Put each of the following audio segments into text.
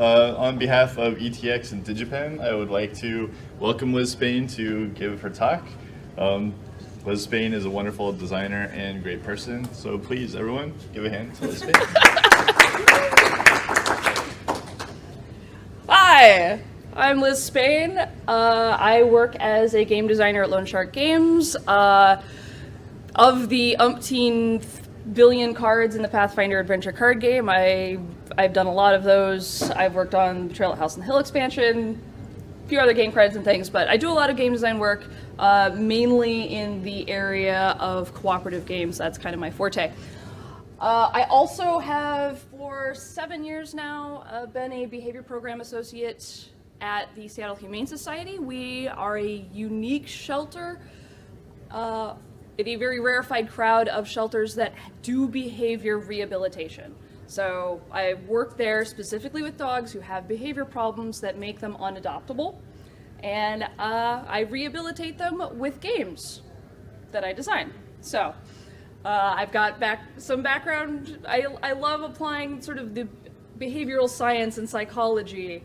On behalf of ETX and DigiPen, I would like to welcome Liz Spain to give her talk. Liz Spain is a wonderful designer and great person, so please, everyone, give a hand to Liz Spain. Hi, I'm Liz Spain. I work as a game designer at Lone Shark Games. Of the umpteen billion cards in the Pathfinder Adventure card game, I've done a lot of those. I've worked on the Trail at House on the Hill expansion, a few other game credits and things, but I do a lot of game design work, mainly in the area of cooperative games. That's kind of my forte. I also have, for 7 years now, been a behavior program associate at the Seattle Humane Society. We are a unique shelter, in a very rarefied crowd of shelters that do behavior rehabilitation. So I work there specifically with dogs who have behavior problems that make them unadoptable, and I rehabilitate them with games that I design. So I've got some background. I love applying sort of the behavioral science and psychology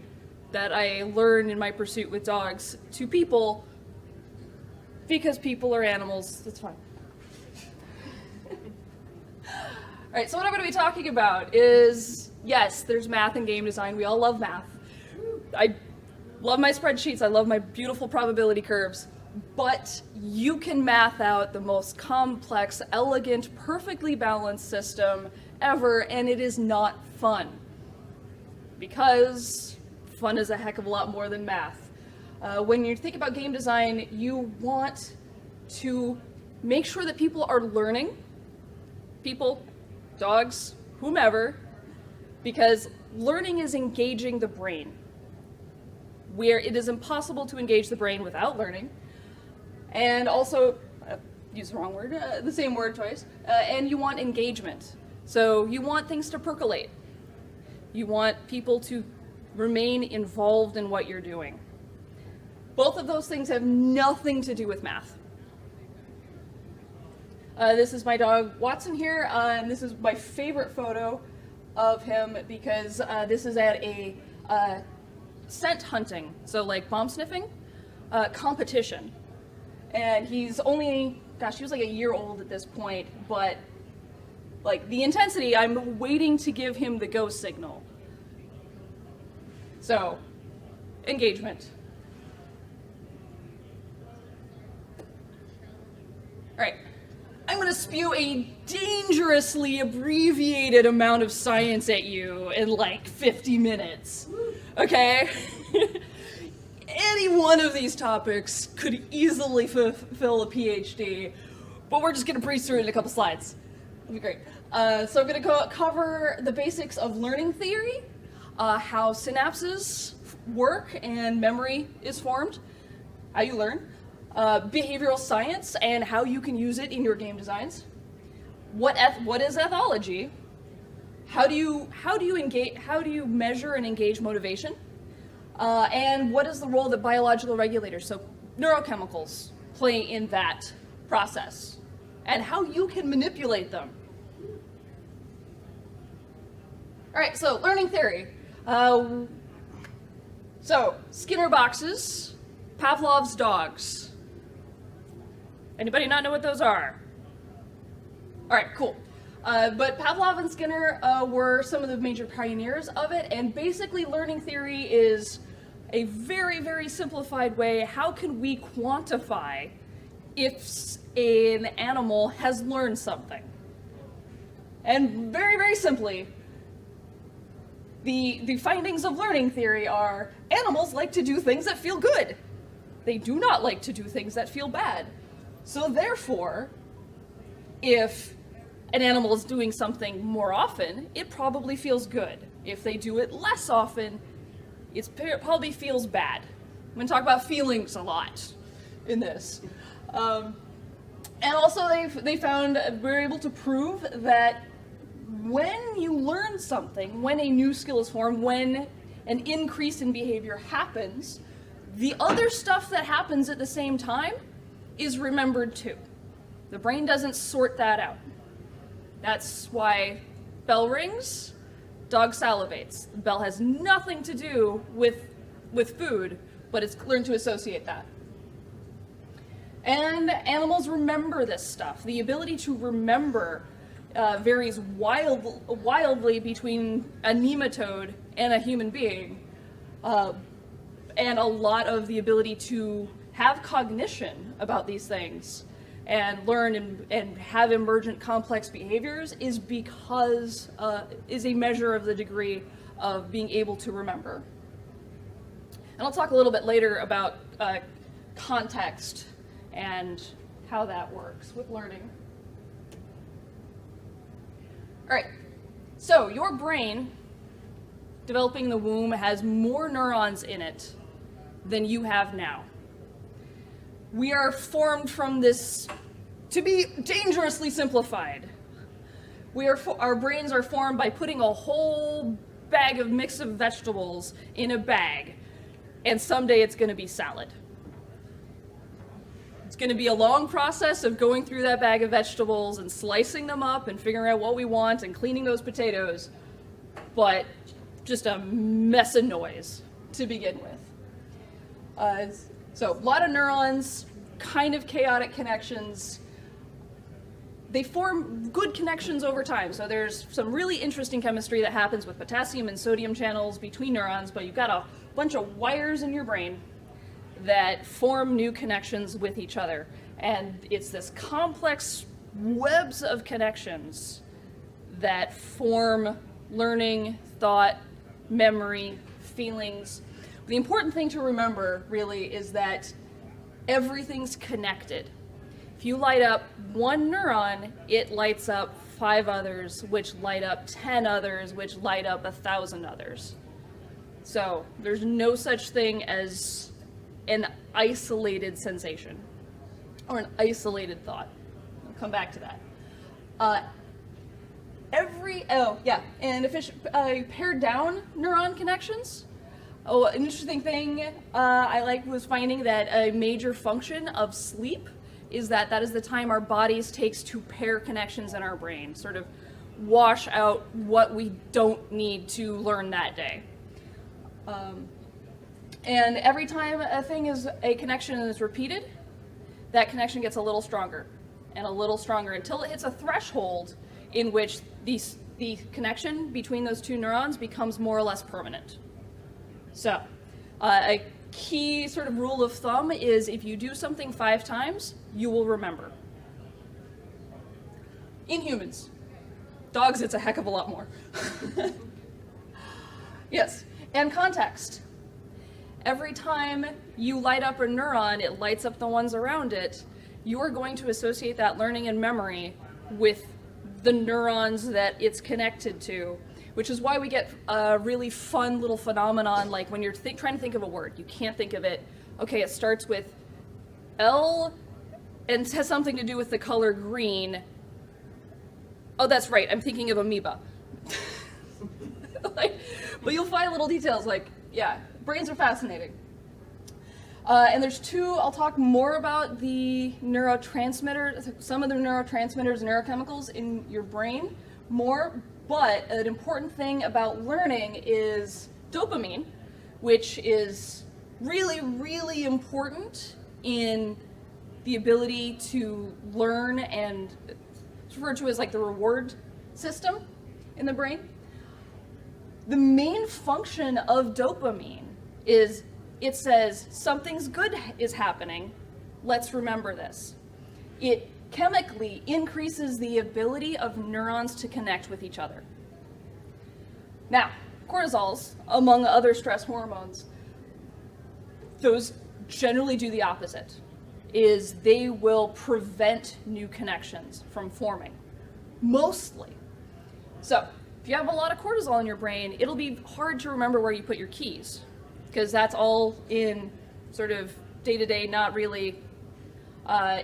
that I learned in my pursuit with dogs to people, because people are animals. That's fine. All right, so what I'm going to be talking about is, yes, there's math in game design. We all love math. I love my spreadsheets. I love my beautiful probability curves. But you can math out the most complex, elegant, perfectly balanced system ever, and it is not fun. Because fun is a heck of a lot more than math. When you think about game design, you want to make sure that people are learning. People, dogs, whomever, because learning is engaging the brain, where it is impossible to engage the brain without learning. And also, use the wrong word, the same word twice, and you want engagement. So you want things to percolate. You want people to remain involved in what you're doing. Both of those things have nothing to do with math. This is my dog Watson here, and this is my favorite photo of him because this is at a scent hunting, so like bomb sniffing, competition. And he's only, gosh, he was like a year old at this point, but like the intensity, I'm waiting to give him the go signal. So, engagement. All right. I'm going to spew a dangerously abbreviated amount of science at you in like 50 minutes, okay? Any one of these topics could easily fulfill a PhD, but we're just going to breeze through it in a couple slides. It'll be great. So I'm going to cover the basics of learning theory, how synapses work and memory is formed, how you learn. Behavioral science and how you can use it in your game designs. What is ethology? How do you measure and engage motivation? And what is the role that biological regulators, so neurochemicals, play in that process? And how you can manipulate them. All right, so learning theory. So Skinner boxes, Pavlov's dogs. Anybody not know what those are? All right, cool. But Pavlov and Skinner were some of the major pioneers of it, and basically learning theory is a very, very simplified way. How can we quantify if an animal has learned something? And very, very simply, the findings of learning theory are animals like to do things that feel good. They do not like to do things that feel bad. So therefore, if an animal is doing something more often, it probably feels good. If they do it less often, it probably feels bad. I'm going to talk about feelings a lot in this. And also they found, we're able to prove that when you learn something, when a new skill is formed, when an increase in behavior happens, the other stuff that happens at the same time is remembered too. The brain doesn't sort that out. That's why bell rings, Dog salivates. The bell has nothing to do with food, but it's learned to associate that. And animals remember this stuff. The ability to remember varies wildly between a nematode and a human being. And a lot of the ability to have cognition about these things and learn and have emergent complex behaviors is because is a measure of the degree of being able to remember. And I'll talk a little bit later about context and how that works with learning. All right, so your brain, developing in the womb, has more neurons in it than you have now. We are formed from this, to be dangerously simplified, our brains are formed by putting a whole bag of mix of vegetables in a bag, and someday it's going to be salad. It's going to be a long process of going through that bag of vegetables and slicing them up and figuring out what we want and cleaning those potatoes, but just a mess of noise to begin with. So a lot of neurons, kind of chaotic connections. They form good connections over time. So there's some really interesting chemistry that happens with potassium and sodium channels between neurons, but you've got a bunch of wires in your brain that form new connections with each other. And it's this complex webs of connections that form learning, thought, memory, feelings. The important thing to remember, really, is that everything's connected. If you light up one neuron, it lights up 5 others, which light up 10 others, which light up 1,000 others. So there's no such thing as an isolated sensation or an isolated thought. I'll come back to that. Pared down neuron connections. Oh, an interesting thing I was finding that a major function of sleep is that is the time our bodies takes to pair connections in our brain, sort of wash out what we don't need to learn that day. And every time a connection is repeated, that connection gets a little stronger and a little stronger until it hits a threshold in which the connection between those two neurons becomes more or less permanent. So, a key sort of rule of thumb is if you do something 5 times, you will remember. In humans. Dogs, it's a heck of a lot more. Yes, and context. Every time you light up a neuron, it lights up the ones around it. You're going to associate that learning and memory with the neurons that it's connected to, which is why we get a really fun little phenomenon, like when you're trying to think of a word, you can't think of it. Okay, it starts with L and has something to do with the color green. Oh, that's right, I'm thinking of amoeba. But you'll find little details like, yeah, brains are fascinating. And there's 2, I'll talk more about the neurotransmitters, some of the neurotransmitters and neurochemicals in your brain more, but an important thing about learning is dopamine, which is really, really important in the ability to learn, and it's referred to as like the reward system in the brain. The main function of dopamine is it says something's good is happening, let's remember this. It chemically increases the ability of neurons to connect with each other. Now, cortisols, among other stress hormones, those generally do the opposite, is they will prevent new connections from forming, mostly. So, if you have a lot of cortisol in your brain, it'll be hard to remember where you put your keys, because that's all in sort of day-to-day, not really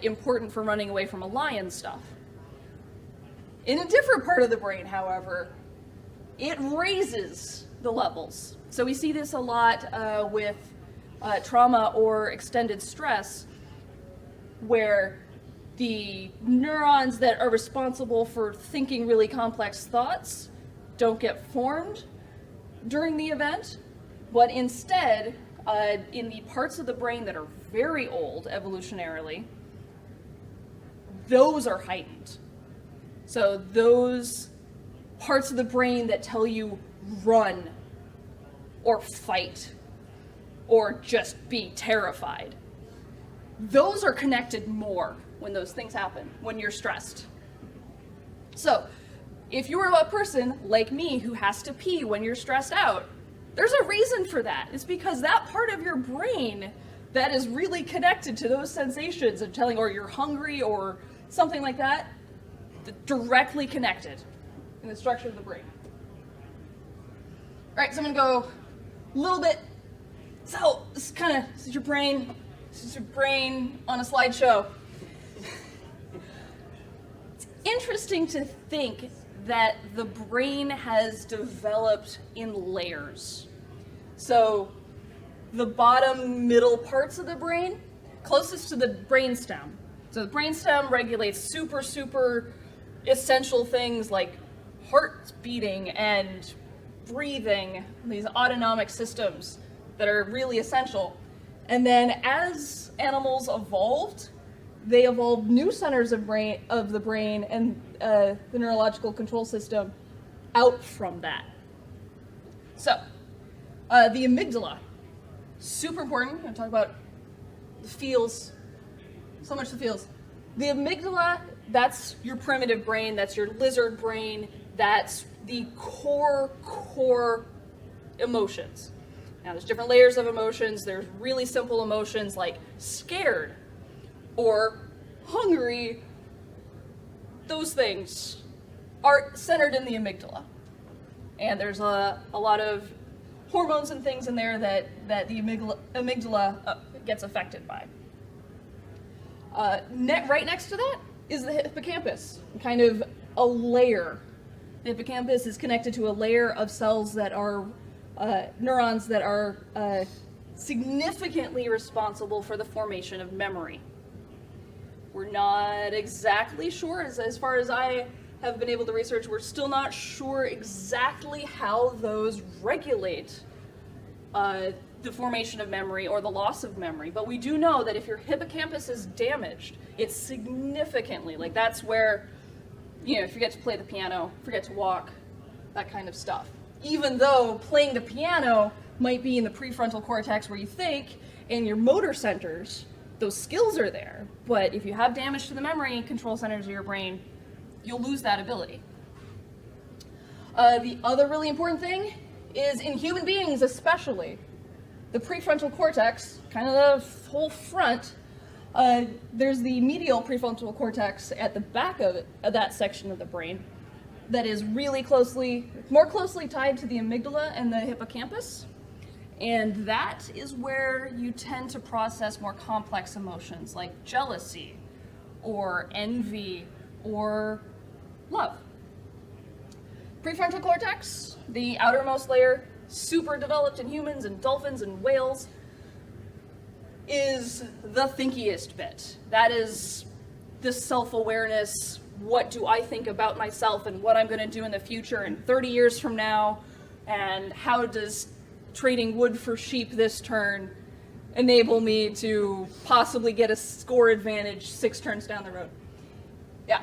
important for running away from a lion stuff. In a different part of the brain, however, it raises the levels. So we see this a lot with trauma or extended stress, where the neurons that are responsible for thinking really complex thoughts don't get formed during the event, but instead, in the parts of the brain that are very old evolutionarily, those are heightened. So those parts of the brain that tell you run or fight or just be terrified, those are connected more when those things happen, when you're stressed. So if you're a person like me who has to pee when you're stressed out, there's a reason for that. It's because that part of your brain that is really connected to those sensations of telling, or you're hungry or something like that, directly connected in the structure of the brain. All right, so I'm gonna go a little bit. So this is your brain. This is your brain on a slideshow. It's interesting to think that the brain has developed in layers. So the bottom middle parts of the brain, closest to the brainstem. So the brainstem regulates super essential things like heart beating and breathing, these autonomic systems that are really essential. And then as animals evolved, they evolved new centers of the brain and the neurological control system out from that. So, the amygdala, super important. I'm going to talk about the feels, so much the feels. The amygdala, that's your primitive brain, that's your lizard brain, that's the core emotions. Now, there's different layers of emotions. There's really simple emotions like scared or hungry. Those things are centered in the amygdala. And there's a lot of hormones and things in there that the amygdala gets affected by. Right next to that is the hippocampus, kind of a layer. The hippocampus is connected to a layer of cells that are neurons that are significantly responsible for the formation of memory. We're not exactly sure, as far as I have been able to research, we're still not sure exactly how those regulate the formation of memory or the loss of memory. But we do know that if your hippocampus is damaged, it's significantly, like that's where, you forget to play the piano, forget to walk, that kind of stuff. Even though playing the piano might be in the prefrontal cortex where you think, and your motor centers, those skills are there. But if you have damage to the memory and control centers of your brain, you'll lose that ability. The other really important thing is in human beings especially, the prefrontal cortex, kind of the whole front, there's the medial prefrontal cortex at the back of that section of the brain that is really more closely tied to the amygdala and the hippocampus. And that is where you tend to process more complex emotions like jealousy or envy or love. Prefrontal cortex, the outermost layer, super developed in humans and dolphins and whales, is the thinkiest bit. That is the self-awareness, what do I think about myself and what I'm going to do in the future and 30 years from now, and how does trading wood for sheep this turn enable me to possibly get a score advantage 6 turns down the road. Yeah,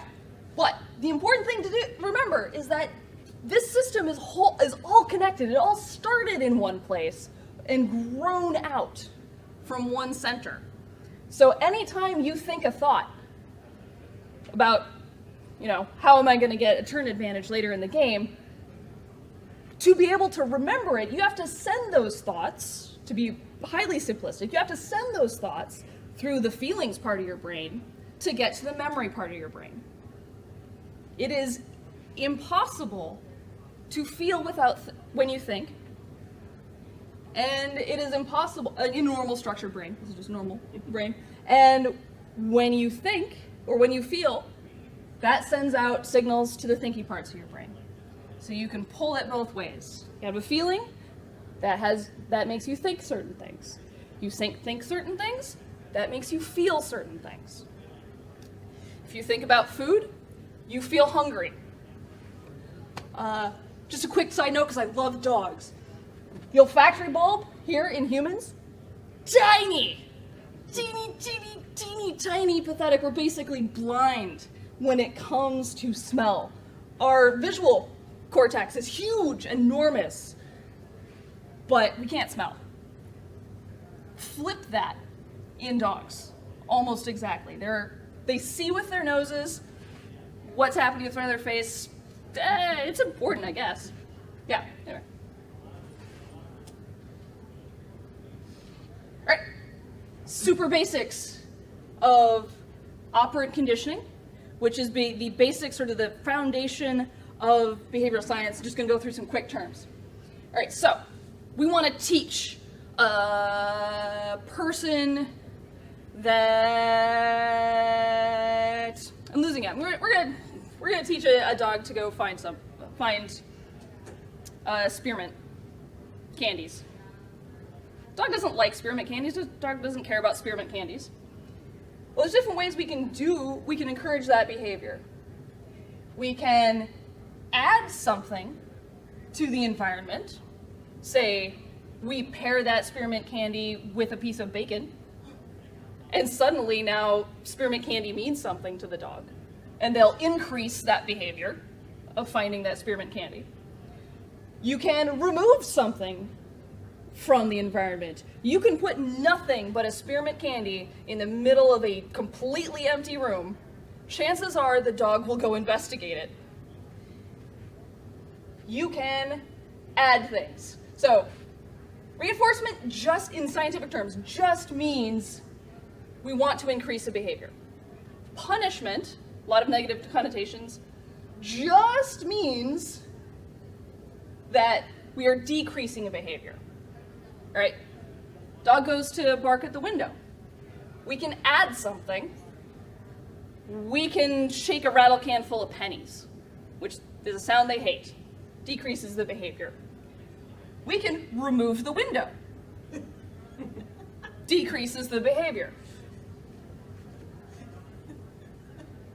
but the important thing to remember is that this system is all connected. It all started in one place and grown out from one center. So anytime you think a thought about, how am I going to get a turn advantage later in the game, to be able to remember it, you have to send those thoughts, to be highly simplistic, you have to send those thoughts through the feelings part of your brain to get to the memory part of your brain. It is impossible to feel when you think, and it is impossible in normal structured brain. This is just normal brain. And when you think or when you feel, that sends out signals to the thinky parts of your brain. So you can pull it both ways. You have a feeling that makes you think certain things. You think certain things, that makes you feel certain things. If you think about food, you feel hungry. just a quick side note because I love dogs. The olfactory bulb here in humans, tiny, teeny, teeny, teeny, tiny, pathetic. We're basically blind when it comes to smell. Our visual cortex is huge, enormous, but we can't smell. Flip that in dogs, almost exactly. They see with their noses what's happening in front of their face. It's important, I guess. Yeah, anyway. All right, super basics of operant conditioning, which is the basic, sort of the foundation of behavioral science. Just gonna go through some quick terms. All right, so we want to teach a person that I'm losing it. We're gonna teach a dog to go find spearmint candies. Dog doesn't like spearmint candies. Dog doesn't care about spearmint candies. Well, there's different ways we can encourage that behavior. We can add something to the environment. Say, we pair that spearmint candy with a piece of bacon, and suddenly now spearmint candy means something to the dog, and they'll increase that behavior of finding that spearmint candy. You can remove something from the environment. You can put nothing but a spearmint candy in the middle of a completely empty room. Chances are the dog will go investigate it. You can add things. So, reinforcement, just in scientific terms, just means we want to increase a behavior. Punishment, a lot of negative connotations, just means that we are decreasing a behavior. All right? Dog goes to bark at the window. We can add something. We can shake a rattle can full of pennies, which is a sound they hate. Decreases the behavior. We can remove the window. Decreases the behavior.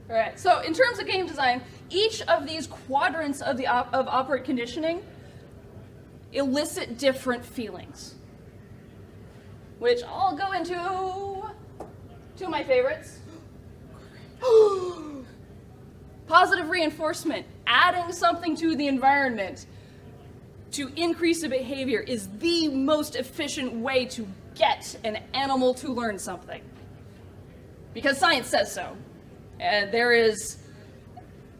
All right, so in terms of game design, each of these quadrants of operant conditioning elicit different feelings, which I'll go into two of my favorites. Positive reinforcement, adding something to the environment to increase a behavior is the most efficient way to get an animal to learn something. Because science says so. And there is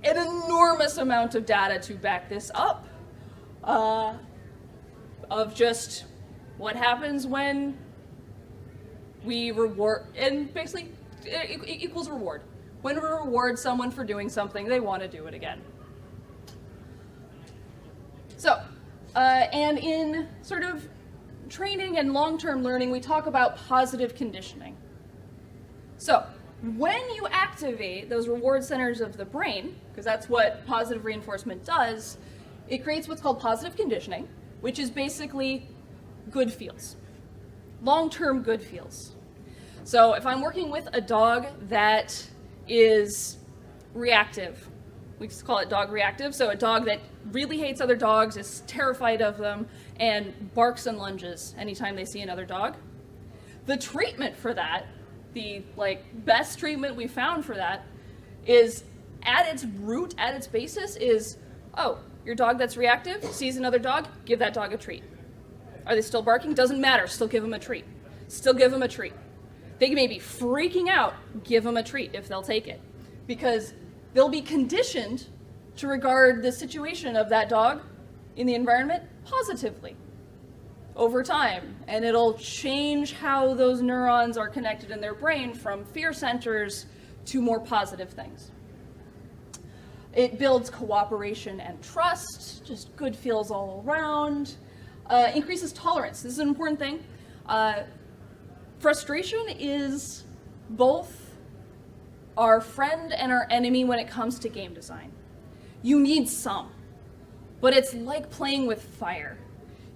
an enormous amount of data to back this up, of just what happens when we reward, and basically it equals reward. When we reward someone for doing something, they want to do it again. So, and in sort of training and long-term learning, we talk about positive conditioning. So, when you activate those reward centers of the brain, because that's what positive reinforcement does, it creates what's called positive conditioning, which is basically good feels. Long-term good feels. So if I'm working with a dog that is reactive, we just call it dog reactive, so a dog that really hates other dogs, is terrified of them, and barks and lunges anytime they see another dog, the treatment for that, the best treatment we found for that, is at its root, at its basis, is, oh, your dog that's reactive sees another dog, give that dog a treat. Are they still barking? Doesn't matter, still give them a treat. Still give them a treat. They may be freaking out, give them a treat if they'll take it. Because they'll be conditioned to regard the situation of that dog in the environment positively over time. And it'll change how those neurons are connected in their brain from fear centers to more positive things. It builds cooperation and trust, just good feels all around. Increases tolerance. This is an important thing. Frustration is both our friend and our enemy when it comes to game design. You need some, but it's like playing with fire.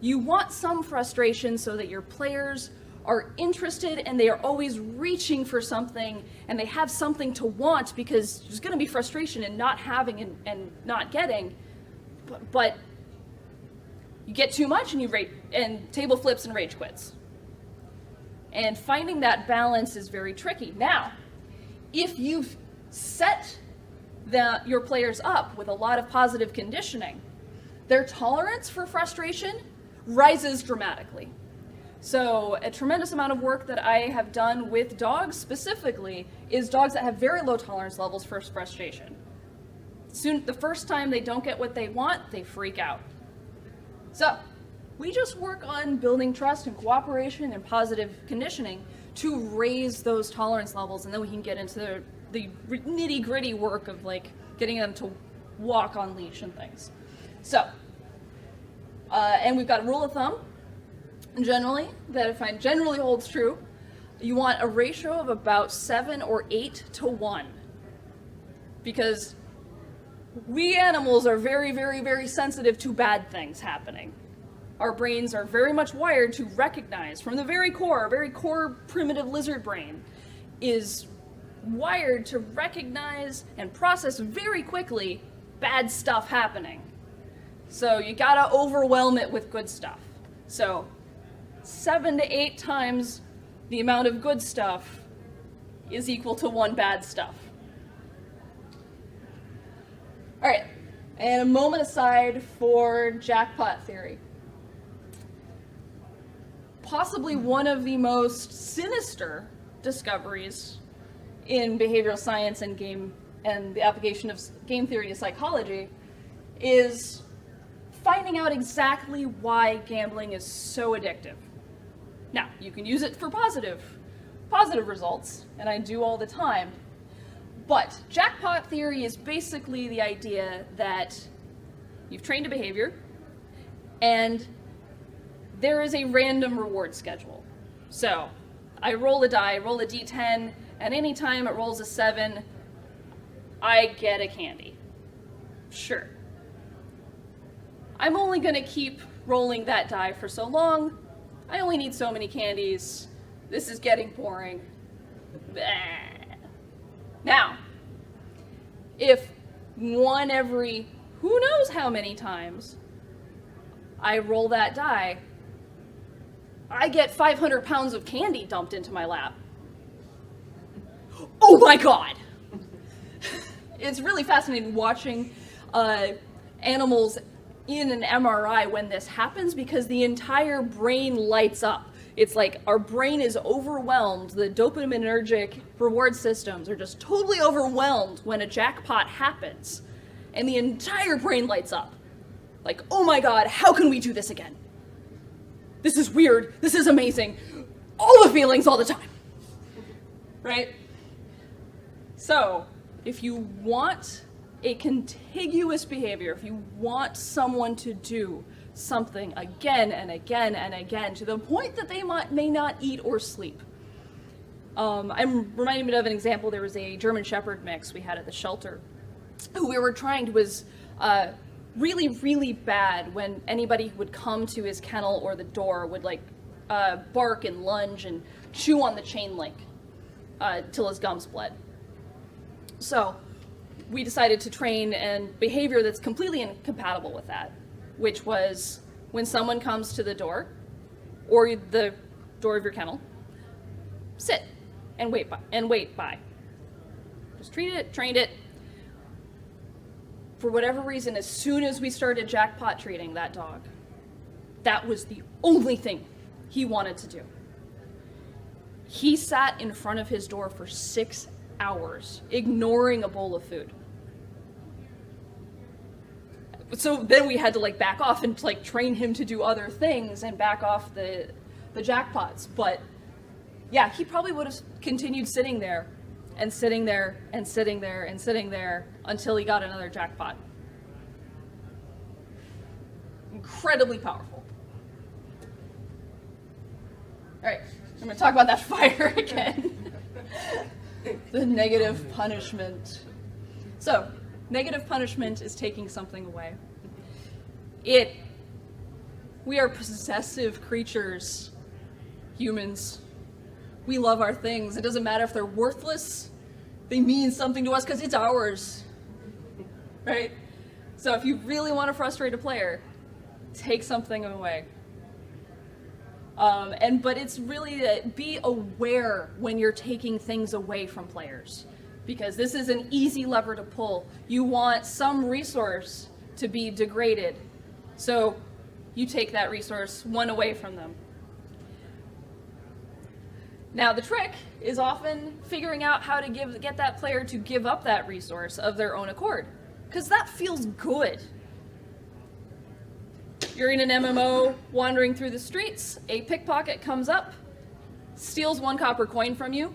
You want some frustration so that your players are interested and they are always reaching for something and they have something to want, because there's going to be frustration in not having and not getting, but You get too much and table flips and rage quits. And finding that balance is very tricky. Now, if you've set your players up with a lot of positive conditioning, their tolerance for frustration rises dramatically. So a tremendous amount of work that I have done with dogs specifically is dogs that have very low tolerance levels for frustration. The first time they don't get what they want, they freak out. So we just work on building trust and cooperation and positive conditioning to raise those tolerance levels, and then we can get into the nitty-gritty work of like getting them to walk on leash and things. So, and we've got a rule of thumb, generally, that I find generally holds true. You want a ratio of about 7 or 8 to 1. Because we animals are very, very, very sensitive to bad things happening. Our brains are very much wired to recognize from the very core, our very core primitive lizard brain is wired to recognize and process very quickly bad stuff happening. So you gotta overwhelm it with good stuff. So 7 to 8 times the amount of good stuff is equal to 1 bad stuff. All right, and a moment aside for jackpot theory. Possibly one of the most sinister discoveries in behavioral science and the application of game theory to psychology is finding out exactly why gambling is so addictive. Now, you can use it for positive results, and I do all the time, but jackpot theory is basically the idea that you've trained a behavior, and there is a random reward schedule. So, I roll a die, roll a d10, and any time it rolls a 7, I get a candy. Sure. I'm only gonna keep rolling that die for so long. I only need so many candies. This is getting boring. Bleh. Now, if one every who knows how many times I roll that die, I get 500 pounds of candy dumped into my lap. Oh my God! It's really fascinating watching animals in an MRI when this happens because the entire brain lights up. It's like our brain is overwhelmed. The dopaminergic reward systems are just totally overwhelmed when a jackpot happens. And the entire brain lights up. Like, oh my God, how can we do this again? This is weird. This is amazing. All the feelings all the time. Right? So, if you want a contiguous behavior, if you want someone to do something again and again and again to the point that they may not eat or sleep. I'm reminding me of an example. There was a German Shepherd mix we had at the shelter who we were trying was really, really bad when anybody would come to his kennel or the door would like bark and lunge and chew on the chain link till his gums bled. So we decided to train a behavior that's completely incompatible with that, which was when someone comes to the door or the door of your kennel, sit and wait by. Just trained it. For whatever reason, as soon as we started jackpot treating that dog, that was the only thing he wanted to do. He sat in front of his door for 6 hours, ignoring a bowl of food. So then we had to like back off and like train him to do other things and back off the jackpots. But yeah, he probably would have continued sitting there and sitting there and sitting there and sitting there until he got another jackpot. Incredibly powerful. All right, I'm going to talk about that fire again. The negative punishment. So, negative punishment is taking something away. We are possessive creatures, humans. We love our things. It doesn't matter if they're worthless. They mean something to us because it's ours, right? So if you really want to frustrate a player, take something away. But it's really be aware when you're taking things away from players, because this is an easy lever to pull. You want some resource to be degraded, so you take that resource one away from them. Now the trick is often figuring out how to get that player to give up that resource of their own accord, because that feels good. You're in an MMO, wandering through the streets, a pickpocket comes up, steals 1 copper coin from you.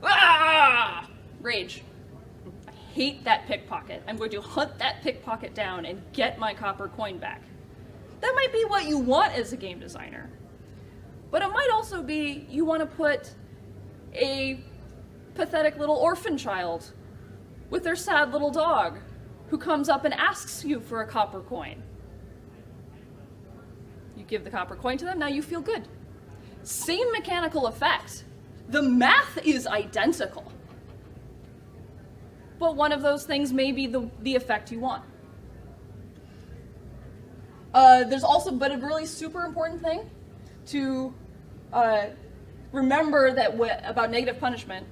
Ah! Rage. I hate that pickpocket. I'm going to hunt that pickpocket down and get my copper coin back. That might be what you want as a game designer. But it might also be you want to put a pathetic little orphan child with their sad little dog who comes up and asks you for a copper coin. You give the copper coin to them, now you feel good. Same mechanical effect. The math is identical. But one of those things may be the effect you want. There's also, but a really super important thing to remember that about negative punishment,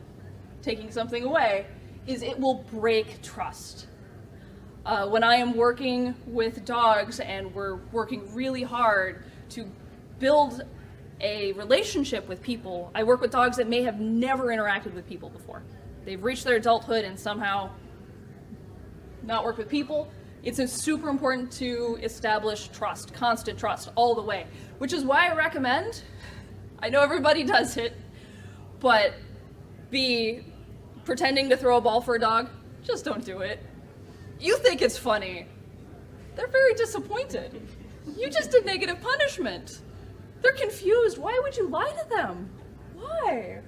taking something away, is it will break trust. When I am working with dogs and we're working really hard to build a relationship with people, I work with dogs that may have never interacted with people before. They've reached their adulthood and somehow not worked with people. It's super important to establish trust, constant trust, all the way, which is why I recommend, I know everybody does it, but pretending to throw a ball for a dog, just don't do it. You think it's funny. They're very disappointed. You just did negative punishment. They're confused. Why would you lie to them? Why?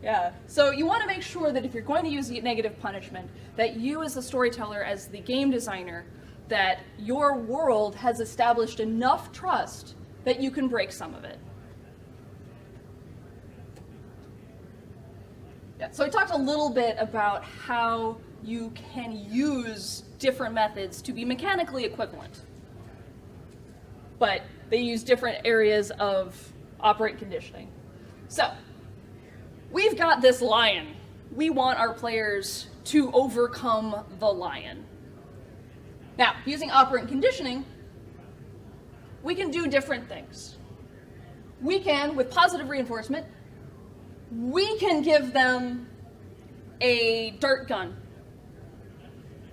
Yeah, so you want to make sure that if you're going to use negative punishment, that you as the storyteller, as the game designer, that your world has established enough trust that you can break some of it. Yeah, so I talked a little bit about how you can use different methods to be mechanically equivalent, but they use different areas of operant conditioning. So, we've got this lion. We want our players to overcome the lion. Now, using operant conditioning, we can do different things. We can, with positive reinforcement, we can give them a dart gun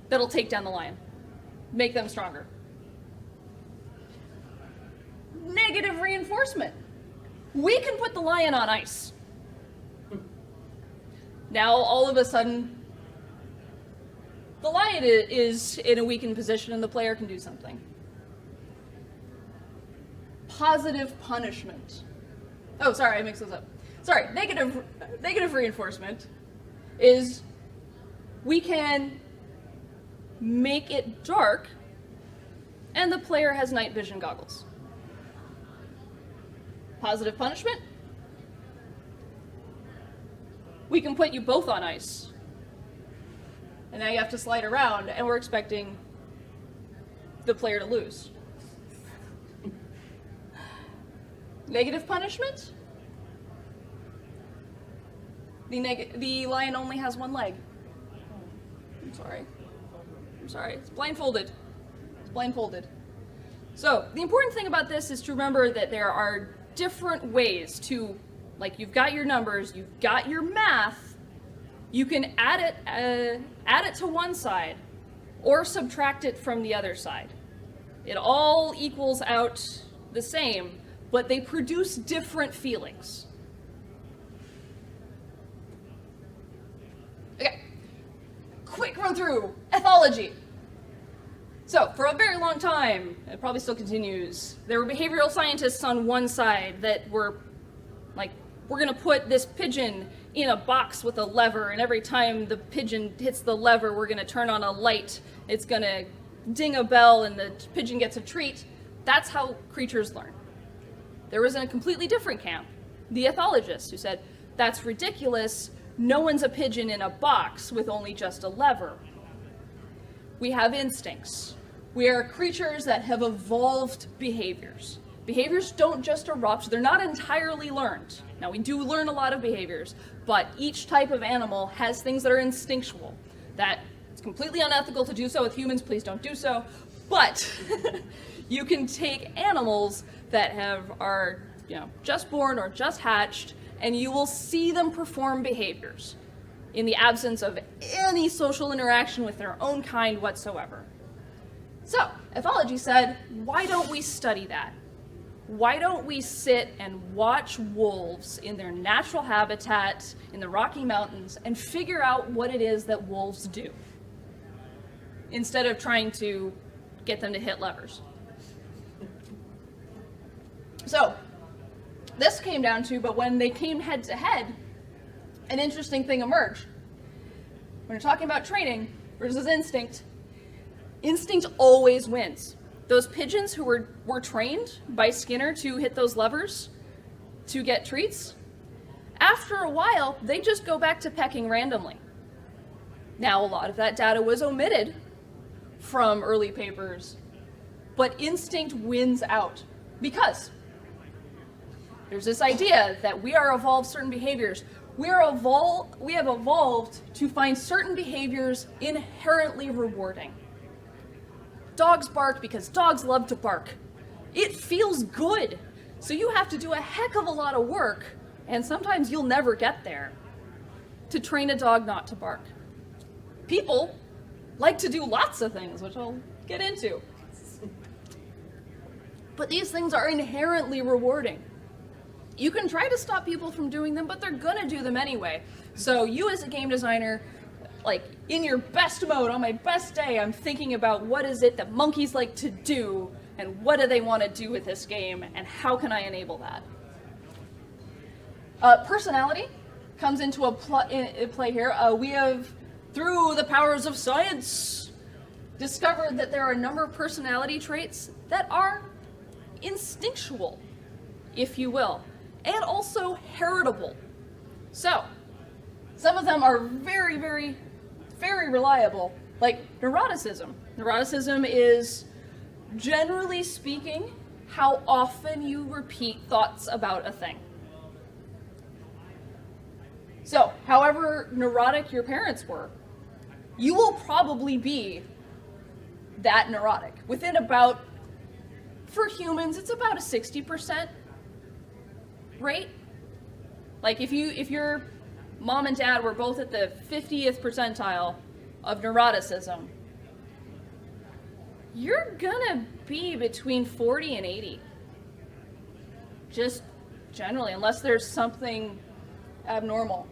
that'll take down the lion, make them stronger. Negative reinforcement. We can put the lion on ice. Now, all of a sudden, the lion is in a weakened position and the player can do something. Positive punishment. Oh, sorry, I mixed those up. Sorry, negative reinforcement is we can make it dark and the player has night vision goggles. Positive punishment, we can put you both on ice. And now you have to slide around and we're expecting the player to lose. Negative punishment, the lion only has one leg. I'm sorry, it's blindfolded. So, the important thing about this is to remember that there are different ways to, like, you've got your numbers, you've got your math, you can add it to one side or subtract it from the other side. It all equals out the same, but they produce different feelings. Okay, quick run through ethology. So, for a very long time, it probably still continues, there were behavioral scientists on one side that were like, we're gonna put this pigeon in a box with a lever, and every time the pigeon hits the lever, we're gonna turn on a light, it's gonna ding a bell, and the pigeon gets a treat. That's how creatures learn. There was a completely different camp, the ethologists, who said, that's ridiculous, no one's a pigeon in a box with only just a lever. We have instincts. We are creatures that have evolved behaviors. Behaviors don't just erupt, they're not entirely learned. Now, we do learn a lot of behaviors, but each type of animal has things that are instinctual. That it's completely unethical to do so with humans, please don't do so. But you can take animals that are just born or just hatched, and you will see them perform behaviors in the absence of any social interaction with their own kind whatsoever. So, ethology said, why don't we study that? Why don't we sit and watch wolves in their natural habitat in the Rocky Mountains and figure out what it is that wolves do, instead of trying to get them to hit levers. So, this came down to, but when they came head to head, an interesting thing emerged. When you're talking about training versus instinct, instinct always wins. Those pigeons who were trained by Skinner to hit those levers to get treats, after a while, they just go back to pecking randomly. Now, a lot of that data was omitted from early papers, but instinct wins out because there's this idea that we are evolved certain behaviors. We have evolved to find certain behaviors inherently rewarding. Dogs bark because dogs love to bark. It feels good. So you have to do a heck of a lot of work, and sometimes you'll never get there, to train a dog not to bark. People like to do lots of things, which I'll get into. But these things are inherently rewarding. You can try to stop people from doing them, but they're gonna do them anyway. So you as a game designer, like in your best mode, on my best day, I'm thinking about what is it that monkeys like to do, and what do they want to do with this game, and how can I enable that? Personality comes into play here. We have, through the powers of science, discovered that there are a number of personality traits that are instinctual, if you will, and also heritable. So, some of them are very, very, very reliable, like neuroticism. Neuroticism is, generally speaking, how often you repeat thoughts about a thing. So, however neurotic your parents were, you will probably be that neurotic. Within about, for humans, it's about a 60% rate. Like if your mom and dad were both at the 50th percentile of neuroticism, you're gonna be between 40 and 80. Just generally, unless there's something abnormal.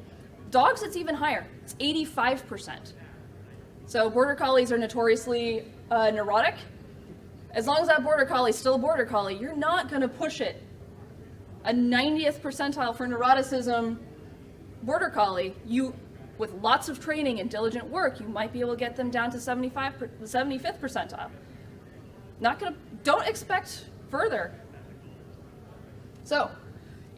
Dogs, it's even higher. It's 85%. So border collies are notoriously neurotic. As long as that border collie is still a border collie, you're not gonna push it. A 90th percentile for neuroticism border collie, with lots of training and diligent work, you might be able to get them down to 75th percentile. Don't expect further. So,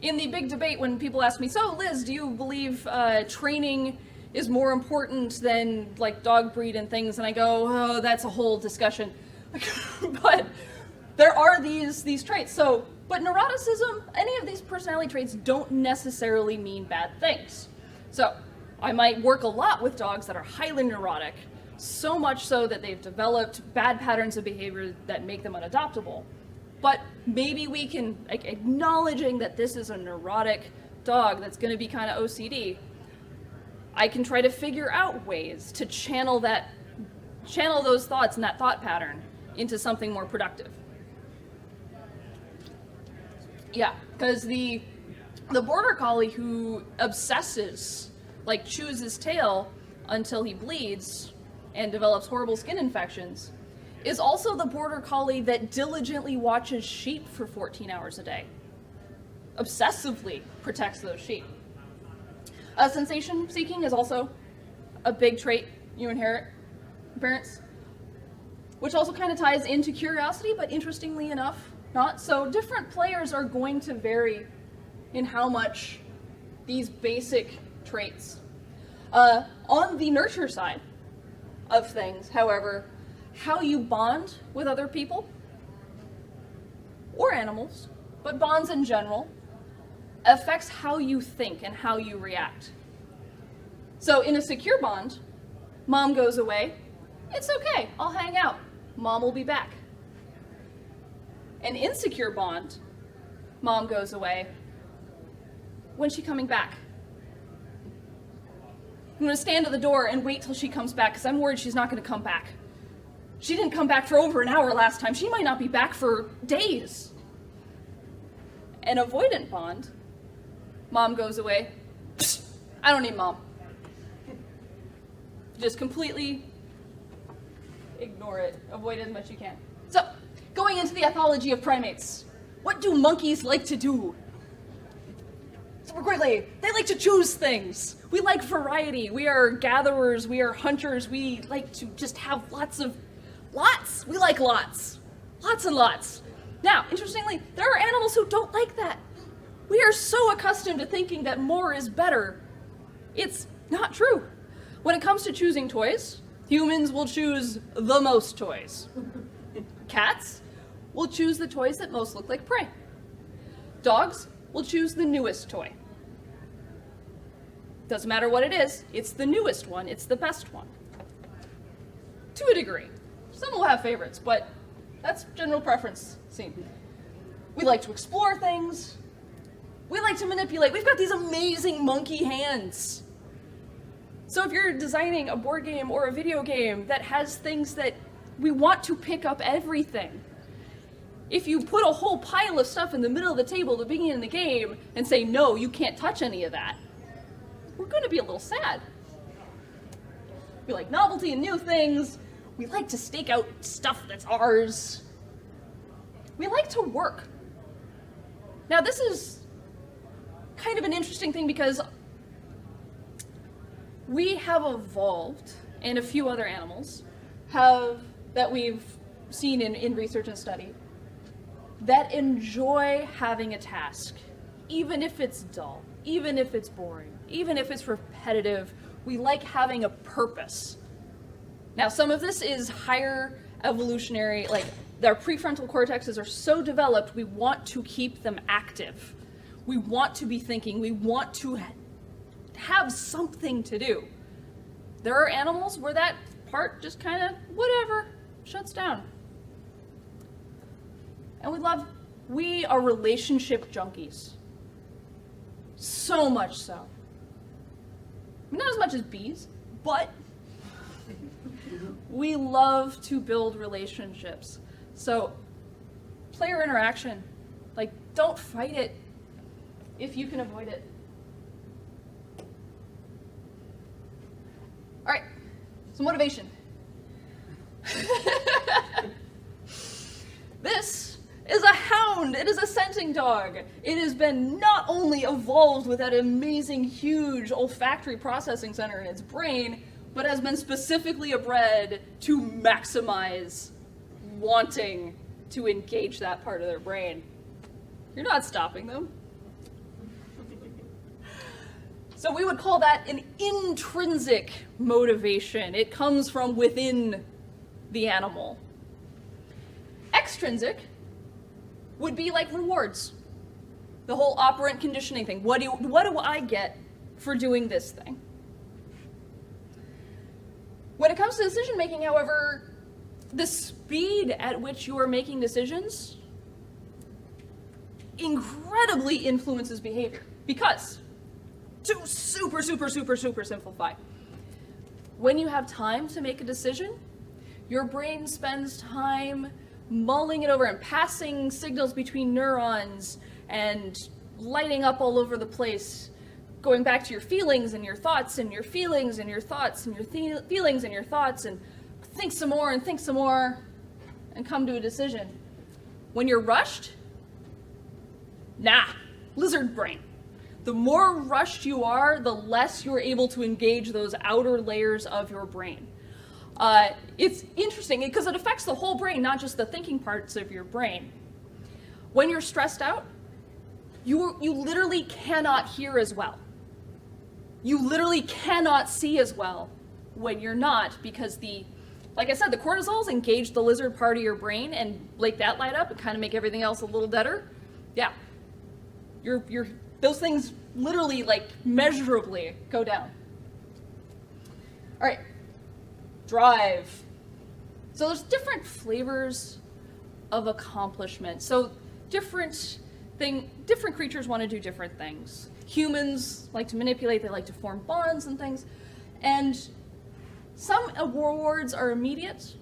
in the big debate when people ask me, so Liz, do you believe training is more important than like dog breed and things? And I go, oh, that's a whole discussion. But there are these traits. So, but neuroticism, any of these personality traits don't necessarily mean bad things. So, I might work a lot with dogs that are highly neurotic, so much so that they've developed bad patterns of behavior that make them unadoptable. But maybe we can, acknowledging that this is a neurotic dog that's going to be kind of OCD, I can try to figure out ways to channel those thoughts and that thought pattern into something more productive. Yeah, because the border collie who obsesses, chews his tail until he bleeds and develops horrible skin infections, is also the border collie that diligently watches sheep for 14 hours a day. Obsessively protects those sheep. Sensation seeking is also a big trait you inherit from parents, which also kind of ties into curiosity, but interestingly enough, not. So different players are going to vary in how much these basic traits. On the nurture side of things, however, how you bond with other people or animals, but bonds in general, affects how you think and how you react. So in a secure bond, mom goes away, it's okay, I'll hang out, mom will be back. An insecure bond, mom goes away, when's she coming back? I'm gonna stand at the door and wait till she comes back because I'm worried she's not gonna come back. She didn't come back for over an hour last time, she might not be back for days. An avoidant bond, mom goes away, psst, I don't need mom. Just completely ignore it, avoid it as much as you can. So, going into the ethology of primates, what do monkeys like to do? Super quickly, they like to choose things. We like variety. We are gatherers, we are hunters, we like to just have lots. We like lots. Lots and lots. Now, interestingly, there are animals who don't like that. We are so accustomed to thinking that more is better. It's not true. When it comes to choosing toys, humans will choose the most toys. Cats will choose the toys that most look like prey. Dogs will choose the newest toy. Doesn't matter what it is, it's the newest one, it's the best one. To a degree. Some will have favorites, but that's general preference scene. We like to explore things. We like to manipulate. We've got these amazing monkey hands. So if you're designing a board game or a video game that has things that we want to pick up everything, if you put a whole pile of stuff in the middle of the table at the beginning of the game and say, no, you can't touch any of that, we're going to be a little sad. We like novelty and new things. We like to stake out stuff that's ours. We like to work. Now this is kind of an interesting thing because we have evolved, and a few other animals have, that we've seen in research and study, that enjoy having a task, even if it's dull, even if it's boring, even if it's repetitive. We like having a purpose. Now, some of this is higher evolutionary, like their prefrontal cortexes are so developed, we want to keep them active. We want to be thinking, we want to have something to do. There are animals where that part just kind of, whatever, shuts down. And we are relationship junkies. So much so. Not as much as bees, but we love to build relationships. So, player interaction, like, don't fight it if you can avoid it. All right, so motivation. This is a hound. It is a scenting dog. It has been not only evolved with that amazing, huge olfactory processing center in its brain, but has been specifically bred to maximize wanting to engage that part of their brain. You're not stopping them. So we would call that an intrinsic motivation. It comes from within the animal. Extrinsic would be like rewards. The whole operant conditioning thing. What do I get for doing this thing? When it comes to decision making, however, the speed at which you are making decisions incredibly influences behavior. Because, to super simplify, when you have time to make a decision, your brain spends time mulling it over and passing signals between neurons and lighting up all over the place, going back to your feelings and your thoughts and your feelings and your thoughts and your feelings and your thoughts, and think some more and come to a decision. When you're rushed, lizard brain. The more rushed you are, the less you're able to engage those outer layers of your brain. It's interesting because it affects the whole brain, not just the thinking parts of your brain. When you're stressed out, you literally cannot hear as well. You literally cannot see as well when you're not, because the like I said, the cortisols engage the lizard part of your brain and make that light up and kind of make everything else a little deader. Yeah. Those things literally, like, measurably go down. All right. Drive. So there's different flavors of accomplishment. So different creatures want to do different things. Humans like to manipulate, they like to form bonds and things. And some rewards are immediate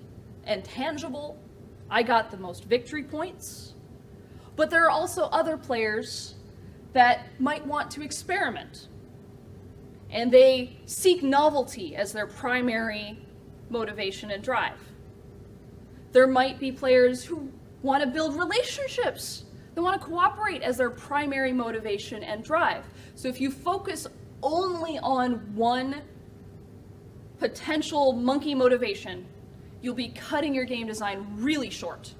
and tangible. I got the most victory points. But there are also other players that might want to experiment. And they seek novelty as their primary motivation and drive. There might be players who want to build relationships. They want to cooperate as their primary motivation and drive. So if you focus only on one potential monkey motivation, you'll be cutting your game design really short.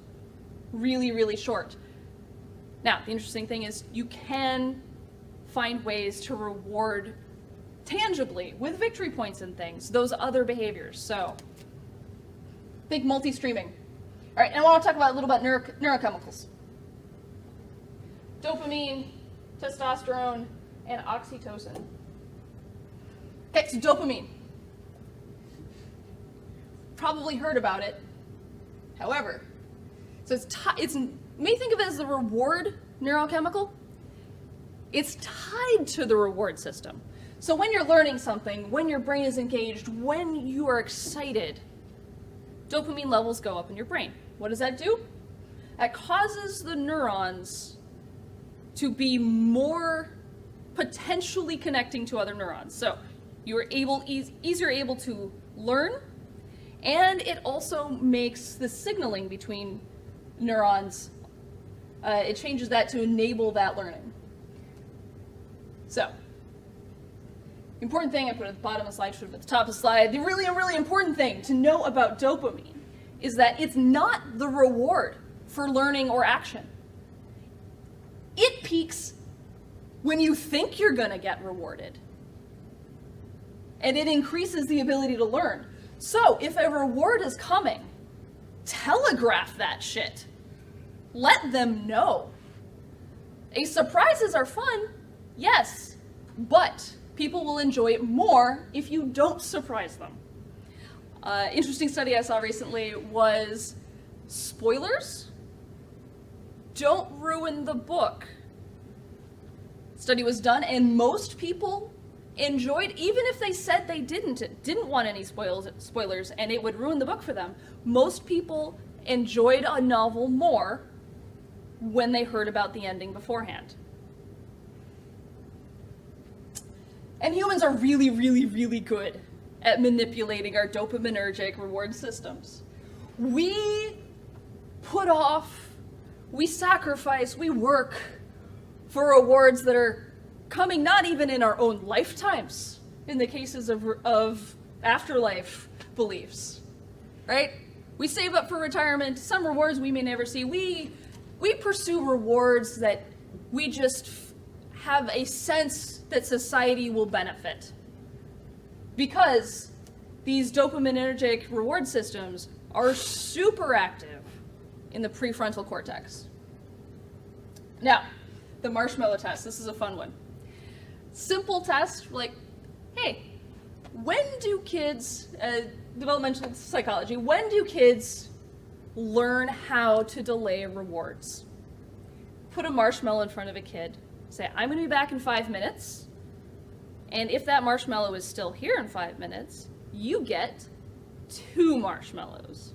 Really, really short. Now, the interesting thing is you can find ways to reward tangibly with victory points and things, those other behaviors. So think multi-streaming. All right, and I want to talk about a little about neurochemicals. Dopamine, testosterone, and oxytocin. Okay, so dopamine. Probably heard about it. However, so you may think of it as the reward neurochemical. It's tied to the reward system. So when you're learning something, when your brain is engaged, when you are excited, dopamine levels go up in your brain. What does that do? That causes the neurons to be more potentially connecting to other neurons. So you're easier able to learn, and it also makes the signaling between neurons, it changes that to enable that learning. So, important thing I put at the bottom of the slide, should have at the top of the slide, the really important thing to know about dopamine is that it's not the reward for learning or action. It peaks when you think you're gonna get rewarded. And it increases the ability to learn. So if a reward is coming, telegraph that shit. Let them know. Surprises are fun, yes, but people will enjoy it more if you don't surprise them. Interesting study I saw recently was spoilers don't ruin the book. Study was done and most people enjoyed, even if they said they didn't want any spoilers and it would ruin the book for them, most people enjoyed a novel more when they heard about the ending beforehand. And humans are really good at manipulating our dopaminergic reward systems. We put off, we sacrifice, we work for rewards that are coming not even in our own lifetimes, in the cases of afterlife beliefs, right? We save up for retirement, some rewards we may never see. We pursue rewards that we just have a sense that society will benefit. Because these dopaminergic reward systems are super active in the prefrontal cortex. Now, the marshmallow test, this is a fun one. Simple test, like, hey, when do kids, developmental psychology, when do kids learn how to delay rewards? Put a marshmallow in front of a kid, say, I'm gonna be back in 5 minutes, and if that marshmallow is still here in 5 minutes, you get 2 marshmallows.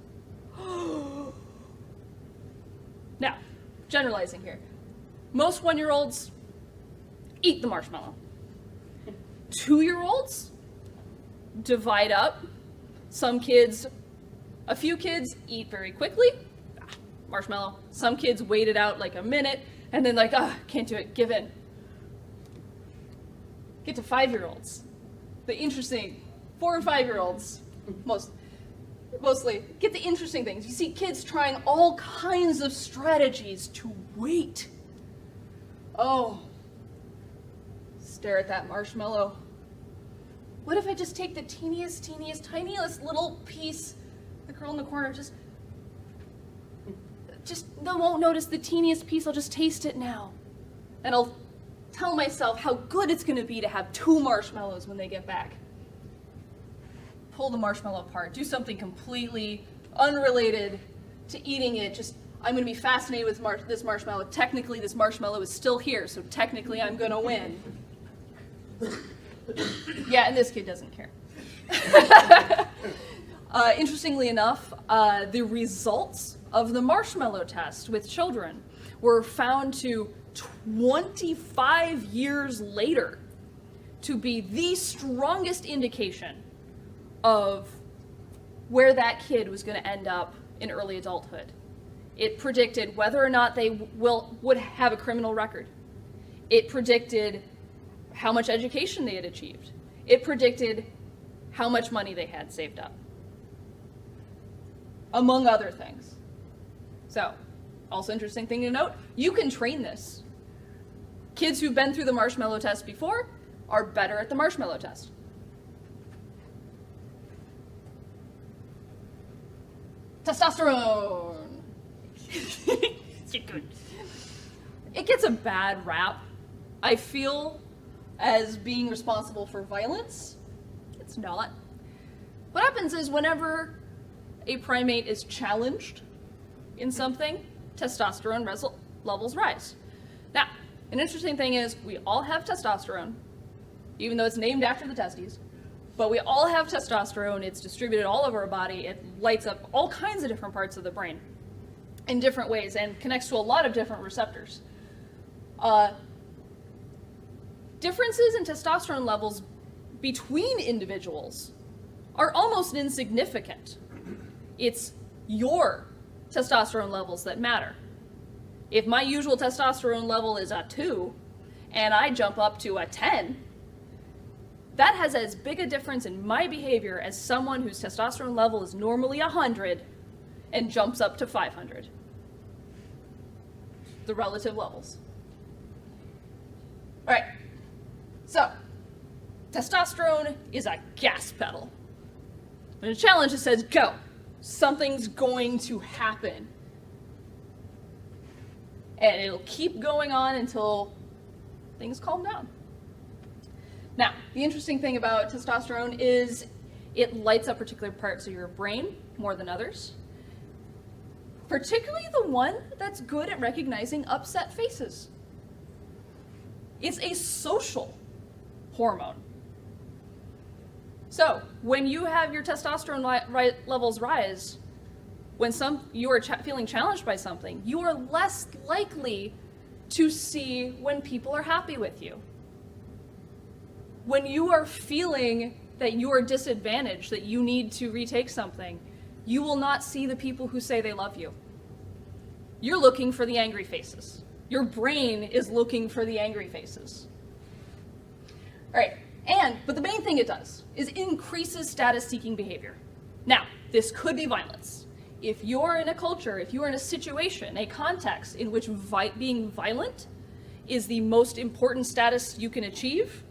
Now, generalizing here. Most 1-year-olds eat the marshmallow. 2-year-olds divide up. A few kids eat very quickly, marshmallow. Some kids wait it out like a minute, and then like, can't do it, give in. Get to 5-year-olds. The interesting, 4 and 5-year-olds, mostly, get the interesting things. You see kids trying all kinds of strategies to wait. Oh, stare at that marshmallow. What if I just take the teeniest, tiniest little piece the girl in the corner just they won't notice the teeniest piece. I'll just taste it now. And I'll tell myself how good it's gonna be to have 2 marshmallows when they get back. Pull the marshmallow apart, do something completely unrelated to eating it. Just, I'm gonna be fascinated with this marshmallow. Technically, this marshmallow is still here, so technically I'm gonna win. Yeah, and this kid doesn't care. Interestingly enough, the results of the marshmallow test with children were found to 25 years later to be the strongest indication of where that kid was going to end up in early adulthood. It predicted whether or not they would have a criminal record. It predicted how much education they had achieved. It predicted how much money they had saved up, among other things. So, also interesting thing to note, you can train this. Kids who've been through the marshmallow test before are better at the marshmallow test. Testosterone. It gets a bad rap, I feel, as being responsible for violence. It's not. What happens is whenever a primate is challenged in something, testosterone levels rise. Now, an interesting thing is we all have testosterone, even though it's named after the testes, but we all have testosterone. It's distributed all over our body. It lights up all kinds of different parts of the brain in different ways and connects to a lot of different receptors. Differences in testosterone levels between individuals are almost insignificant. It's your testosterone levels that matter. If my usual testosterone level is a 2 and I jump up to a 10, that has as big a difference in my behavior as someone whose testosterone level is normally 100 and jumps up to 500. The relative levels. All right, so testosterone is a gas pedal. When a challenge, it says go. Something's going to happen. And it'll keep going on until things calm down. Now, the interesting thing about testosterone is it lights up particular parts of your brain more than others, particularly the one that's good at recognizing upset faces. It's a social hormone. So, when you have your testosterone levels rise, when you are feeling challenged by something, you are less likely to see when people are happy with you. When you are feeling that you are disadvantaged, that you need to retake something, you will not see the people who say they love you. You're looking for the angry faces. Your brain is looking for the angry faces. All right, but the main thing it does is increases status-seeking behavior. Now, this could be violence. If you're in a culture, if you're in a situation, a context in which being violent is the most important status you can achieve,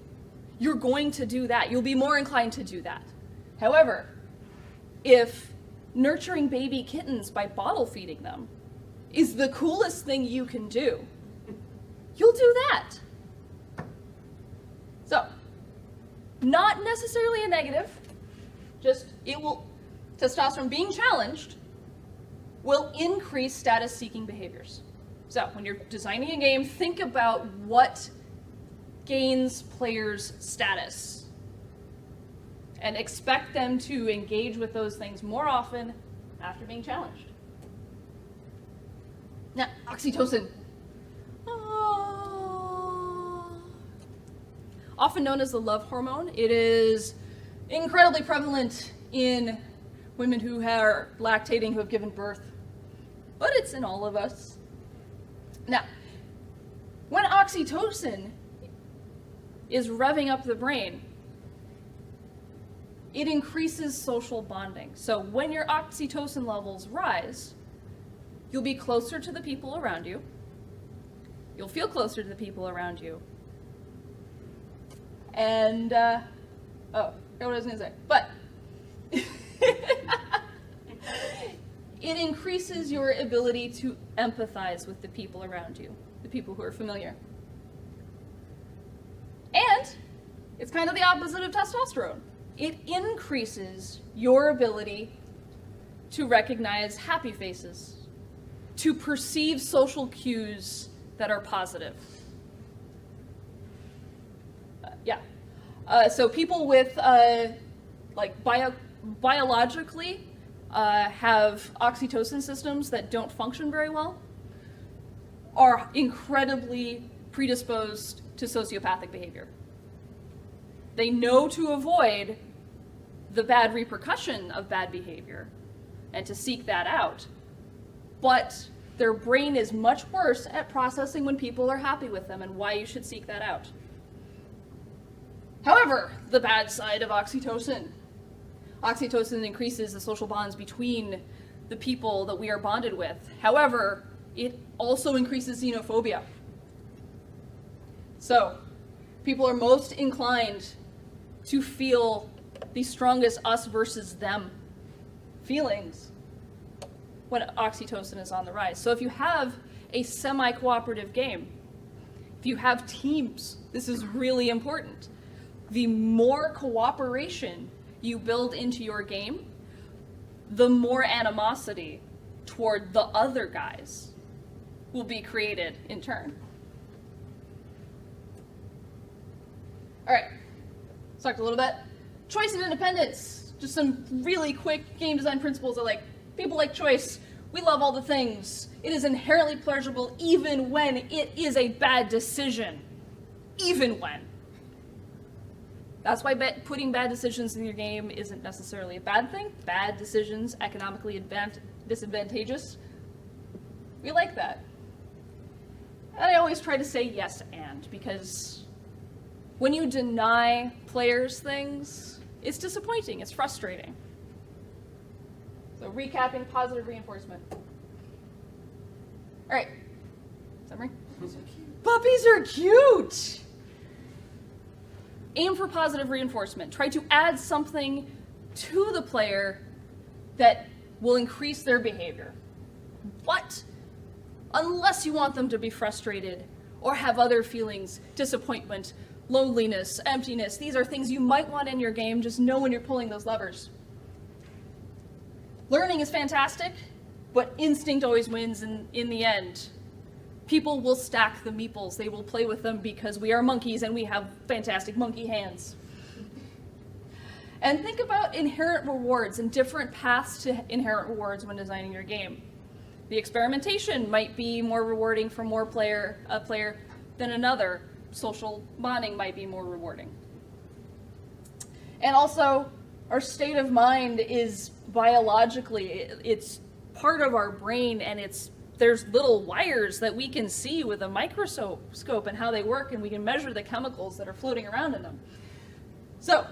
you're going to do that. You'll be more inclined to do that. However, if nurturing baby kittens by bottle feeding them is the coolest thing you can do, you'll do that. So, not necessarily a negative, just testosterone being challenged will increase status-seeking behaviors. So, when you're designing a game, think about what gains players status and expect them to engage with those things more often after being challenged. Now, oxytocin. Often known as the love hormone, it is incredibly prevalent in women who are lactating, who have given birth, but it's in all of us. Now, when oxytocin is revving up the brain, it increases social bonding. So when your oxytocin levels rise, you'll be closer to the people around you. You'll feel closer to the people around you. And, I forgot what I was going to say. But, it increases your ability to empathize with the people around you, the people who are familiar. And it's kind of the opposite of testosterone. It increases your ability to recognize happy faces, to perceive social cues that are positive. So people with biologically have oxytocin systems that don't function very well are incredibly predisposed to sociopathic behavior. They know to avoid the bad repercussion of bad behavior and to seek that out, but their brain is much worse at processing when people are happy with them and why you should seek that out. However, the bad side of oxytocin. Oxytocin increases the social bonds between the people that we are bonded with. However, it also increases xenophobia. So, people are most inclined to feel the strongest us versus them feelings when oxytocin is on the rise. So if you have a semi-cooperative game, if you have teams, this is really important. The more cooperation you build into your game, the more animosity toward the other guys will be created in turn. All right, let's talk a little bit. Choice and independence. Just some really quick game design principles that people like choice. We love all the things. It is inherently pleasurable even when it is a bad decision. Even when. That's why putting bad decisions in your game isn't necessarily a bad thing. Bad decisions, economically disadvantageous. We like that. And I always try to say yes and, because when you deny players things, it's disappointing, it's frustrating. So recapping, positive reinforcement. All right, summary. Puppies are cute! Aim for positive reinforcement. Try to add something to the player that will increase their behavior. But unless you want them to be frustrated or have other feelings, disappointment, loneliness, emptiness, these are things you might want in your game, just know when you're pulling those levers. Learning is fantastic, but instinct always wins in the end. People will stack the meeples. They will play with them because we are monkeys and we have fantastic monkey hands. And think about inherent rewards and different paths to inherent rewards when designing your game. The experimentation might be more rewarding for a player than another. Social bonding might be more rewarding. And also, our state of mind is biologically, it's part of our brain, and there's little wires that we can see with a microscope and how they work, and we can measure the chemicals that are floating around in them. So,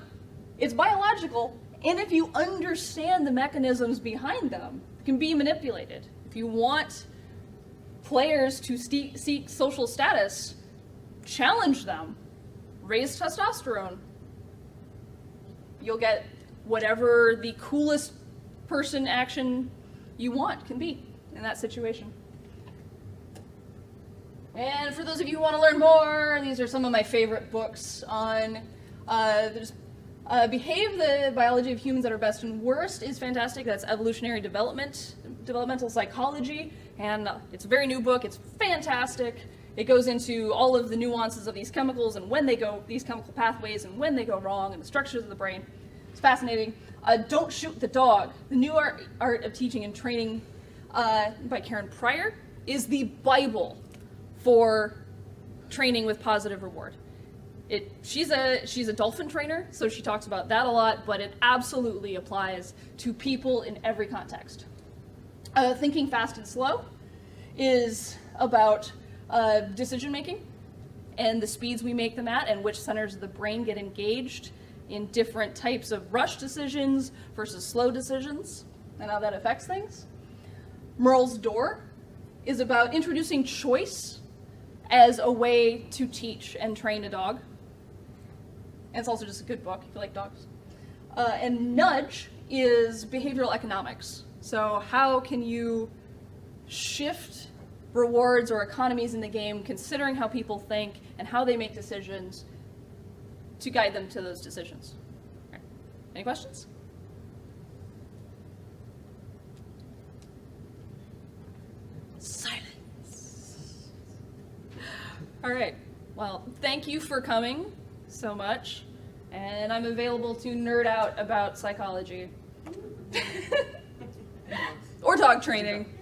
it's biological, and if you understand the mechanisms behind them, it can be manipulated. If you want players to seek social status, challenge them, raise testosterone. You'll get whatever the coolest person action you want can be in that situation. And for those of you who want to learn more, these are some of my favorite books on Behave, the Biology of Humans at Our Best and Worst is fantastic. That's evolutionary developmental psychology, and it's a very new book. It's fantastic. It goes into all of the nuances of these chemicals and when they go, these chemical pathways and when they go wrong and the structures of the brain. It's fascinating. Don't Shoot the Dog. The New Art of Teaching and Training by Karen Pryor is the Bible for training with positive reward. She's a dolphin trainer, so she talks about that a lot, but it absolutely applies to people in every context. Thinking Fast and Slow is about decision making and the speeds we make them at and which centers of the brain get engaged in different types of rush decisions versus slow decisions and how that affects things. Merle's Door is about introducing choice as a way to teach and train a dog. And it's also just a good book if you like dogs. And Nudge is behavioral economics. So how can you shift rewards or economies in the game considering how people think and how they make decisions to guide them to those decisions? Okay. Any questions? Silence. All right. Well, thank you for coming so much. And I'm available to nerd out about psychology. Or dog training.